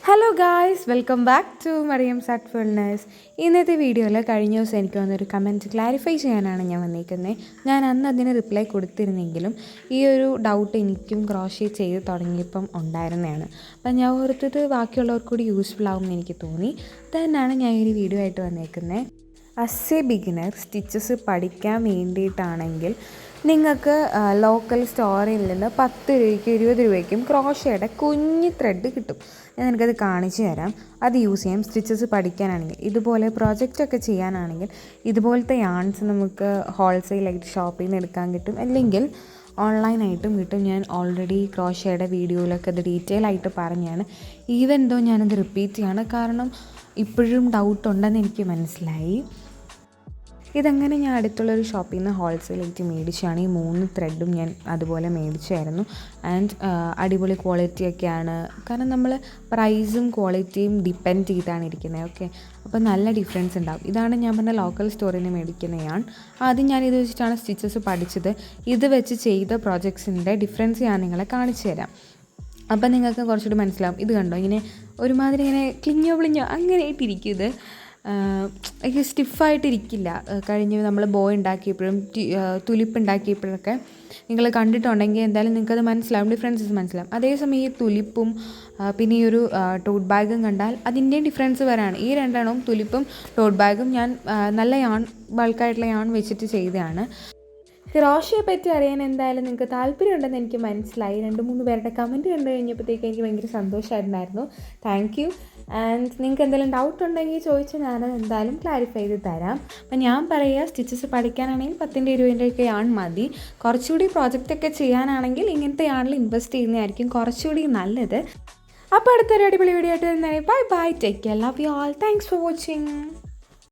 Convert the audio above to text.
Hello guys, welcome back to Mariyam's artfulness. ഇന്നത്തെ വീഡിയോയിൽ കഴിഞ്ഞ ദിവസം എനിക്ക് വന്നൊരു കമൻറ്റ് ക്ലാരിഫൈ ചെയ്യാനാണ് ഞാൻ വന്നിരിക്കുന്നത്. ഞാൻ അന്ന് അതിന് റിപ്ലൈ കൊടുത്തിരുന്നെങ്കിലും ഈ ഒരു ഡൗട്ട് എനിക്കും ക്രോഷേ ചെയ്ത് തുടങ്ങിയപ്പം ഉണ്ടായിരുന്നതാണ്. അപ്പം ഞാൻ ഓർത്തത് ബാക്കിയുള്ളവർക്ക് കൂടി യൂസ്ഫുൾ ആകുമെന്ന് എനിക്ക് തോന്നി. തന്നെയാണ് ഞാൻ ഈ വീഡിയോ ആയിട്ട് വന്നേക്കുന്നത്. ആസ് എ ബിഗിനർ സ്റ്റിച്ചസ് പഠിക്കാൻ വേണ്ടിയിട്ടാണെങ്കിൽ നിങ്ങൾക്ക് ലോക്കൽ സ്റ്റോറിൽ നിന്ന് 10 രൂപയ്ക്കും 20 രൂപയ്ക്കും ക്രോഷയുടെ കുഞ്ഞ് ത്രെഡ് കിട്ടും. ഞാൻ എനിക്കത് കാണിച്ചു തരാം. അത് യൂസ് ചെയ്യാം സ്റ്റിച്ചസ് പഠിക്കാനാണെങ്കിൽ. ഇതുപോലെ പ്രോജക്റ്റൊക്കെ ചെയ്യാനാണെങ്കിൽ ഇതുപോലത്തെ യാൺസ് നമുക്ക് ഹോൾസെയിലായിട്ട് ഷോപ്പിൽ നിന്ന് എടുക്കാൻ കിട്ടും, അല്ലെങ്കിൽ ഓൺലൈനായിട്ടും കിട്ടും. ഞാൻ ഓൾറെഡി ക്രോഷയുടെ വീഡിയോയിലൊക്കെ അത് ഡീറ്റെയിൽ ആയിട്ട് പറഞ്ഞാണ്. ഈവൻ ദോ ഞാനത് റിപ്പീറ്റ് ചെയ്യാണ്, കാരണം ഇപ്പോഴും ഡൗട്ടുണ്ടെന്ന് എനിക്ക് മനസ്സിലായി. ഇതങ്ങനെ ഞാൻ അടുത്തുള്ളൊരു ഷോപ്പിൽ നിന്ന് ഹോൾസെയിലായിട്ട് മേടിച്ചാണ്. ഈ 3 ത്രെഡും ഞാൻ അതുപോലെ മേടിച്ചായിരുന്നു. ആൻഡ് അടിപൊളി ക്വാളിറ്റിയൊക്കെയാണ്, കാരണം നമ്മൾ പ്രൈസും ക്വാളിറ്റിയും ഡിപ്പെൻഡ് ചെയ്താണ് ഇരിക്കുന്നത്. ഓക്കെ, അപ്പോൾ നല്ല ഡിഫറൻസ് ഉണ്ടാവും. ഇതാണ് ഞാൻ പറഞ്ഞ ലോക്കൽ സ്റ്റോറിൽ നിന്ന് മേടിക്കുന്നതാണ്. ആദ്യം ഞാൻ ഇത് വെച്ചിട്ടാണ് സ്റ്റിച്ചസ് പഠിച്ചത്. ഇത് വെച്ച് ചെയ്ത പ്രോജക്ട്സിൻ്റെ ഡിഫറൻസ് ഞാൻ നിങ്ങളെ കാണിച്ചു തരാം. അപ്പം നിങ്ങൾക്ക് കുറച്ചുകൂടി മനസ്സിലാവും. ഇത് കണ്ടോ, ഇങ്ങനെ ഒരുമാതിരി ഇങ്ങനെ ക്ലിഞ്ഞോ അങ്ങനെ ആയിട്ടിരിക്കും. ഇത് സ്റ്റിഫായിട്ടിരിക്കില്ല. കഴിഞ്ഞ് നമ്മൾ ബോയ് ഉണ്ടാക്കിയപ്പോഴും തുലിപ്പ് ഉണ്ടാക്കിയപ്പോഴൊക്കെ നിങ്ങൾ കണ്ടിട്ടുണ്ടെങ്കിൽ എന്തായാലും നിങ്ങൾക്കത് മനസ്സിലാവും, ഡിഫറൻസസ് മനസ്സിലാവും. അതേസമയം ഈ തുലിപ്പും പിന്നെ ഈ ഒരു ടോട്ട് ബാഗും കണ്ടാൽ അതിൻ്റെയും ഡിഫറൻസ് വരാണ്. ഈ രണ്ടെണ്ണവും തുലിപ്പും ടോട്ട് ബാഗും ഞാൻ നല്ല യാൺ, ബൾക്കായിട്ടുള്ള യാൺ വെച്ചിട്ട് ചെയ്തതാണ്. ക്രോഷയെ പറ്റി അറിയാൻ എന്തായാലും നിങ്ങൾക്ക് താല്പര്യമുണ്ടെന്ന് എനിക്ക് മനസ്സിലായി. 2-3 പേരുടെ കമൻറ്റ് കണ്ടു കഴിഞ്ഞപ്പോഴത്തേക്ക് എനിക്ക് ഭയങ്കര സന്തോഷമായിട്ടുണ്ടായിരുന്നു. Thank you. ആൻഡ് നിങ്ങൾക്ക് എന്തെങ്കിലും ഡൗട്ട് ഉണ്ടെങ്കിൽ ചോദിച്ചാൽ ഞാനത് എന്തായാലും ക്ലാരിഫൈ ചെയ്ത് തരാം. അപ്പം ഞാൻ പറയുക, സ്റ്റിച്ചസ് പഠിക്കാനാണെങ്കിൽ 10-20 യാൺ മതി. കുറച്ചുകൂടി പ്രോജക്റ്റൊക്കെ ചെയ്യാനാണെങ്കിൽ ഇങ്ങനത്തെ യാണിൽ ഇൻവെസ്റ്റ് ചെയ്യുന്നതായിരിക്കും കുറച്ചുകൂടി നല്ലത്. അപ്പോൾ അടുത്തൊരു അടിപൊളി വീഡിയോ ആയിട്ട് വരുന്നതായി. Bye bye, take care, love you all, thanks for watching.